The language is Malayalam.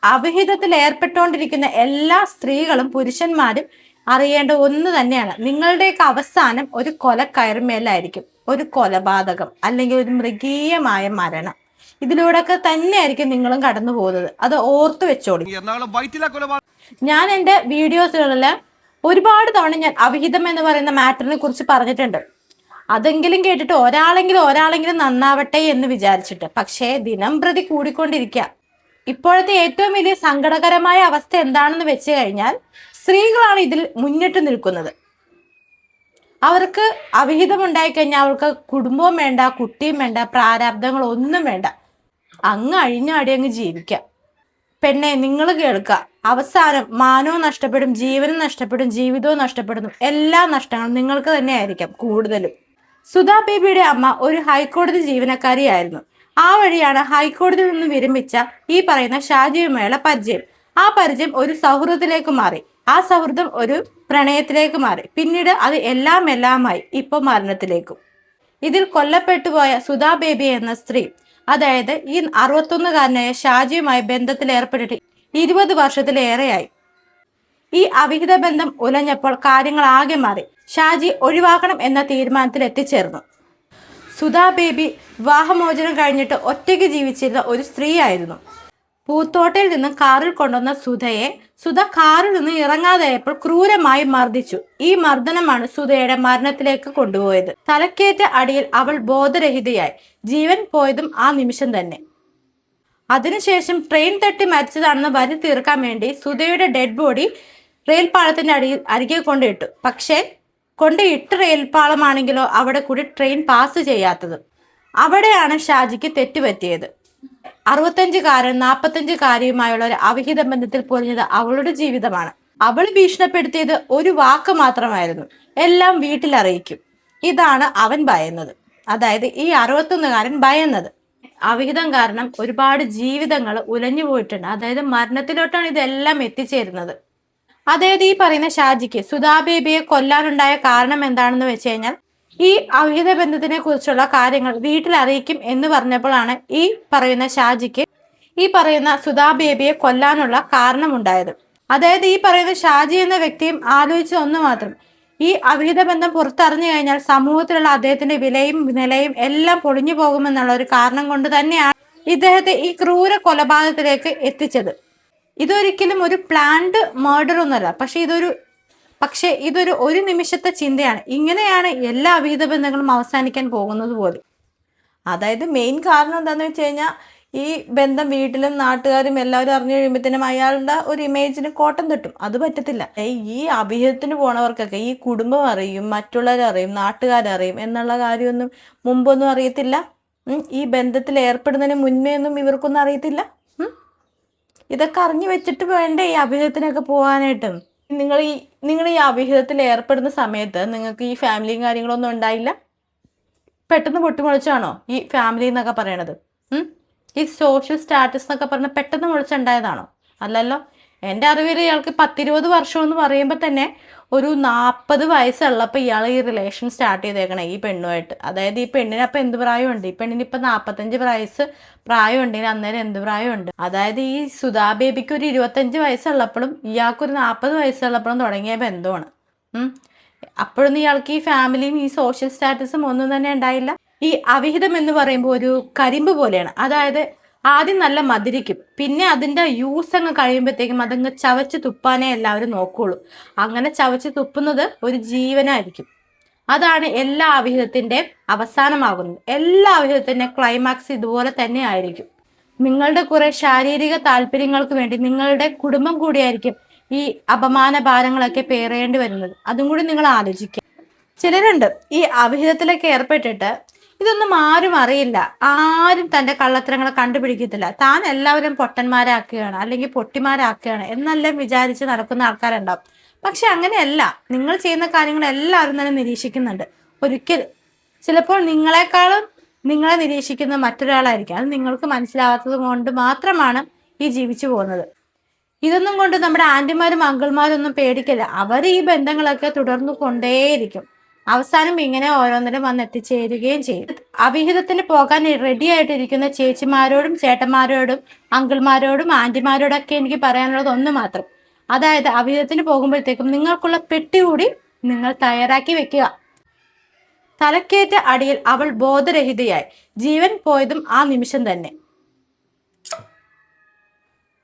അവിഹിതത്തിൽ ഏർപ്പെട്ടുകൊണ്ടിരിക്കുന്ന എല്ലാ സ്ത്രീകളും പുരുഷന്മാരും അറിയേണ്ട ഒന്ന് തന്നെയാണ്. നിങ്ങളുടെയൊക്കെ അവസാനം ഒരു കൊലക്കയറുമേലായിരിക്കും, ഒരു കൊലപാതകം അല്ലെങ്കിൽ ഒരു മൃഗീയമായ മരണം. ഇതിലൂടെയൊക്കെ തന്നെയായിരിക്കും നിങ്ങളും കടന്നു പോകുന്നത്. അത് ഓർത്തു വെച്ചോളി. ഞാൻ എൻ്റെ വീഡിയോസുകളിൽ ഒരുപാട് തവണ ഞാൻ അവിഹിതം എന്ന് പറയുന്ന മാറ്ററിനെ കുറിച്ച് പറഞ്ഞിട്ടുണ്ട്. അതെങ്കിലും കേട്ടിട്ട് ഒരാളെങ്കിലും നന്നാവട്ടെ എന്ന് വിചാരിച്ചിട്ട്. പക്ഷേ ദിനം പ്രതി കൂടിക്കൊണ്ടിരിക്കുക. ഇപ്പോഴത്തെ ഏറ്റവും വലിയ സങ്കടകരമായ അവസ്ഥ എന്താണെന്ന് വെച്ച് കഴിഞ്ഞാൽ സ്ത്രീകളാണ് ഇതിൽ മുന്നിട്ട് നിൽക്കുന്നത്. അവർക്ക് അവിഹിതം ഉണ്ടായിക്കഴിഞ്ഞാൽ അവർക്ക് കുടുംബവും വേണ്ട, കുട്ടിയും വേണ്ട, പ്രാരാബ്ദങ്ങളൊന്നും വേണ്ട, അങ്ങ് അഴിഞ്ഞാടി അങ്ങ് ജീവിക്കാം. പെണ്ണെ, നിങ്ങൾ കേൾക്കുക, അവസാനം മാനവും നഷ്ടപ്പെടും, ജീവനും നഷ്ടപ്പെടും, ജീവിതവും നഷ്ടപ്പെടുന്നു. എല്ലാ നഷ്ടങ്ങളും നിങ്ങൾക്ക് തന്നെ ആയിരിക്കാം കൂടുതലും. സുധാ ബേബിയുടെ അമ്മ ഒരു ഹൈക്കോടതി ജീവനക്കാരിയായിരുന്നു. ആ വഴിയാണ് ഹൈക്കോടതിയിൽ നിന്ന് വിരമിച്ച ഈ പറയുന്ന ഷാജിയുമായുള്ള പരിചയം. ആ പരിചയം ഒരു സൗഹൃദത്തിലേക്ക് മാറി. ആ സൗഹൃദം ഒരു പ്രണയത്തിലേക്ക് മാറി. പിന്നീട് അത് എല്ലാമായി ഇപ്പൊ മരണത്തിലേക്കും. ഇതിൽ കൊല്ലപ്പെട്ടുപോയ സുധാ ബേബി എന്ന സ്ത്രീ, അതായത് ഈ 61കാരനായ ഷാജിയുമായി ബന്ധത്തിൽ ഏർപ്പെട്ടിട്ട് 20 വർഷത്തിലേറെയായി. ഈ അവിഹിത ബന്ധം ഉലഞ്ഞപ്പോൾ കാര്യങ്ങൾ ആകെ മാറി. ഷാജി ഒഴിവാക്കണം എന്ന തീരുമാനത്തിൽ എത്തിച്ചേർന്നു. സുധാ ബേബി വിവാഹമോചനം കഴിഞ്ഞിട്ട് ഒറ്റയ്ക്ക് ജീവിച്ചിരുന്ന ഒരു സ്ത്രീയായിരുന്നു. പൂത്തോട്ടയിൽ നിന്ന് കാറിൽ കൊണ്ടുവന്ന സുധ കാറിൽ നിന്ന് ഇറങ്ങാതായപ്പോൾ ക്രൂരമായി മർദ്ദിച്ചു. ഈ മർദ്ദനമാണ് സുധയുടെ മരണത്തിലേക്ക് കൊണ്ടുപോയത്. തലക്കേറ്റ അടിയിൽ അവൾ ബോധരഹിതയായി. ജീവൻ പോയതും ആ നിമിഷം തന്നെ. അതിനുശേഷം ട്രെയിൻ തട്ടി മരിച്ചതാണെന്ന് വരി തീർക്കാൻ വേണ്ടി സുധയുടെ ഡെഡ് ബോഡി റെയിൽപാളത്തിന്റെ അരികെ കൊണ്ടിട്ടു. പക്ഷേ കൊണ്ടിട്ട് റെയിൽപാളമാണെങ്കിലോ അവിടെ കൂടി ട്രെയിൻ പാസ് ചെയ്യാത്തത്. അവിടെയാണ് ഷാജിക്ക് തെറ്റുപറ്റിയത്. 65കാരൻ 45കാരിയുമായുള്ള ഒരു അവിഹിത ബന്ധത്തിൽ പൊലിഞ്ഞത് അവളുടെ ജീവിതമാണ്. അവൾ ഭീഷണിപ്പെടുത്തിയത് ഒരു വാക്ക് മാത്രമായിരുന്നു, എല്ലാം വീട്ടിൽ അറിയിക്കും. ഇതാണ് അവൻ ഭയന്നത്, അതായത് ഈ 61കാരൻ ഭയന്നത്. അവിഹിതം കാരണം ഒരുപാട് ജീവിതങ്ങൾ ഉലഞ്ഞു പോയിട്ടുണ്ട്. അതായത് മരണത്തിലോട്ടാണ് ഇതെല്ലാം എത്തിച്ചേരുന്നത്. അതായത് ഈ പറയുന്ന ഷാജിക്ക് സുധാ ബേബിയെ കൊല്ലാനുണ്ടായ കാരണം എന്താണെന്ന് വെച്ച് കഴിഞ്ഞാൽ ഈ അവിഹിത ബന്ധത്തിനെ കുറിച്ചുള്ള കാര്യങ്ങൾ വീട്ടിൽ അറിയിക്കും എന്ന് പറഞ്ഞപ്പോഴാണ് ഈ പറയുന്ന ഷാജിക്ക് ഈ പറയുന്ന സുധാ ബേബിയെ കൊല്ലാനുള്ള കാരണമുണ്ടായത്. അതായത് ഈ പറയുന്ന ഷാജി എന്ന വ്യക്തിയും ആലോചിച്ച ഒന്ന് മാത്രം, ഈ അവിഹിത ബന്ധം പുറത്തറിഞ്ഞു കഴിഞ്ഞാൽ സമൂഹത്തിലുള്ള അദ്ദേഹത്തിന്റെ വിലയും നിലയും എല്ലാം പൊളിഞ്ഞു പോകുമെന്നുള്ള ഒരു കാരണം കൊണ്ട് തന്നെയാണ് ഇദ്ദേഹത്തെ ഈ ക്രൂര കൊലപാതകത്തിലേക്ക് എത്തിച്ചത്. ഇതൊരിക്കലും ഒരു പ്ലാൻഡ് മർഡർ ഒന്നുമല്ല. പക്ഷേ ഇതൊരു ഒരു നിമിഷത്തെ ചിന്തയാണ്. ഇങ്ങനെയാണ് എല്ലാ അവിഹിത ബന്ധങ്ങളും അവസാനിക്കാൻ പോകുന്നത് പോലും. അതായത് മെയിൻ കാരണം എന്താണെന്ന് വെച്ച് കഴിഞ്ഞാൽ ഈ ബന്ധം വീട്ടിലും നാട്ടുകാരും എല്ലാവരും അറിഞ്ഞു കഴിയുമ്പോഴത്തേനും അയാളുടെ ഒരു ഇമേജിന് കോട്ടം തട്ടും. അത് പറ്റത്തില്ല. ഈ അവിഹിതത്തിന് പോണവർക്കൊക്കെ ഈ കുടുംബം അറിയും, മറ്റുള്ളവരറിയും, നാട്ടുകാരറിയും എന്നുള്ള കാര്യമൊന്നും മുമ്പൊന്നും അറിയത്തില്ല. ഈ ബന്ധത്തിൽ ഏർപ്പെടുന്നതിന് മുന്നേ ഒന്നും ഇവർക്കൊന്നും അറിയത്തില്ല. ഇതൊക്കെ അറിഞ്ഞു വെച്ചിട്ട് വേണ്ടേ ഈ അവിഹിതത്തിനൊക്കെ പോകാനായിട്ടും. നിങ്ങൾ ഈ അവിഹിതത്തിൽ ഏർപ്പെടുന്ന സമയത്ത് നിങ്ങൾക്ക് ഈ ഫാമിലിയും കാര്യങ്ങളൊന്നും ഉണ്ടായില്ല? പെട്ടെന്ന് പൊട്ടിമുളച്ചാണോ ഈ ഫാമിലി എന്നൊക്കെ പറയണത്? ഈ സോഷ്യൽ സ്റ്റാറ്റസ് എന്നൊക്കെ പറഞ്ഞാൽ പെട്ടെന്ന് മുളച്ചുണ്ടായതാണോ? അല്ലല്ലോ. എൻ്റെ അറിവിൽ ഇയാൾക്ക് 10-20 വർഷം എന്ന് പറയുമ്പോൾ തന്നെ ഒരു 40 വയസ്സുള്ളപ്പോൾ ഇയാൾ ഈ റിലേഷൻ സ്റ്റാർട്ട് ചെയ്തേക്കണേ ഈ പെണ്ണുമായിട്ട്. അതായത് ഈ പെണ്ണിന് അപ്പം എന്ത് പ്രായമുണ്ട്? ഈ പെണ്ണിന് ഇപ്പം 45 വയസ്സ് പ്രായമുണ്ടെങ്കിൽ അന്നേരം എന്ത് പ്രായമുണ്ട്? അതായത് ഈ സുധാ ബേബിക്ക് ഒരു 25 വയസ്സുള്ളപ്പോഴും ഇയാൾക്കൊരു 40 വയസ്സുള്ളപ്പോഴും തുടങ്ങിയ ബന്ധമാണ്. അപ്പോഴൊന്നും ഇയാൾക്ക് ഈ ഫാമിലിയും ഈ സോഷ്യൽ സ്റ്റാറ്റസും ഒന്നും തന്നെ ഉണ്ടായില്ല. ഈ അവിഹിതം എന്ന് പറയുമ്പോൾ ഒരു കരിമ്പ് പോലെയാണ്. അതായത് ആദ്യം നല്ല മധുരിക്കും, പിന്നെ അതിൻ്റെ യൂസ് അങ്ങ് കഴിയുമ്പോഴത്തേക്കും അതങ്ങ് ചവച്ച് തുപ്പാനേ എല്ലാവരും നോക്കുള്ളൂ. അങ്ങനെ ചവച്ച് തുപ്പുന്നത് ഒരു ജീവനായിരിക്കും. അതാണ് എല്ലാ അവിഹിതത്തിൻ്റെ അവസാനമാകുന്നത്. എല്ലാ അവിഹിതത്തിൻ്റെ ക്ലൈമാക്സ് ഇതുപോലെ തന്നെ ആയിരിക്കും. നിങ്ങളുടെ കുറെ ശാരീരിക താല്പര്യങ്ങൾക്ക് വേണ്ടി നിങ്ങളുടെ കുടുംബം കൂടിയായിരിക്കും ഈ അപമാന ഭാരങ്ങളൊക്കെ പേറേണ്ടി വരുന്നത്. അതും കൂടി നിങ്ങൾ ആലോചിക്കുക. ചിലരുണ്ട് ഈ അവിഹിതത്തിലൊക്കെ ഏർപ്പെട്ടിട്ട് ഇതൊന്നും ആരും അറിയില്ല, ആരും തൻ്റെ കള്ളത്തരങ്ങളെ കണ്ടുപിടിക്കത്തില്ല, താൻ എല്ലാവരും പൊട്ടന്മാരാക്കുകയാണ് അല്ലെങ്കിൽ പൊട്ടിമാരാക്കുകയാണ് എന്നെല്ലാം വിചാരിച്ച് നടക്കുന്ന ആൾക്കാരുണ്ടാവും. പക്ഷെ അങ്ങനെയല്ല. നിങ്ങൾ ചെയ്യുന്ന കാര്യങ്ങൾ എല്ലാവരും തന്നെ നിരീക്ഷിക്കുന്നുണ്ട്. ചിലപ്പോൾ നിങ്ങളെക്കാളും നിങ്ങളെ നിരീക്ഷിക്കുന്ന മറ്റൊരാളായിരിക്കും. അത് നിങ്ങൾക്ക് മനസ്സിലാവാത്തത് കൊണ്ട് മാത്രമാണ് ഈ ജീവിച്ചു പോകുന്നത്. ഇതൊന്നും കൊണ്ട് നമ്മുടെ ആൻറ്റിമാരും അങ്കിൾമാരും ഒന്നും പേടിക്കില്ല. അവർ ഈ ബന്ധങ്ങളൊക്കെ തുടർന്നു കൊണ്ടേയിരിക്കും. അവസാനം ഇങ്ങനെ ഓരോന്നിനും വന്ന് എത്തിച്ചേരുകയും ചെയ്യും. അവിഹിതത്തിന് പോകാൻ റെഡി ആയിട്ടിരിക്കുന്ന ചേച്ചിമാരോടും ചേട്ടന്മാരോടും അങ്കിൾമാരോടും ആന്റിമാരോടൊക്കെ എനിക്ക് പറയാനുള്ളത് ഒന്ന് മാത്രം. അതായത് അവിഹിതത്തിന് പോകുമ്പോഴത്തേക്കും നിങ്ങൾക്കുള്ള പെട്ടി കൂടി നിങ്ങൾ തയ്യാറാക്കി വെക്കുക. തലക്കേറ്റ അടിയിൽ അവൾ ബോധരഹിതയായി. ജീവൻ പോയതും ആ നിമിഷം തന്നെ.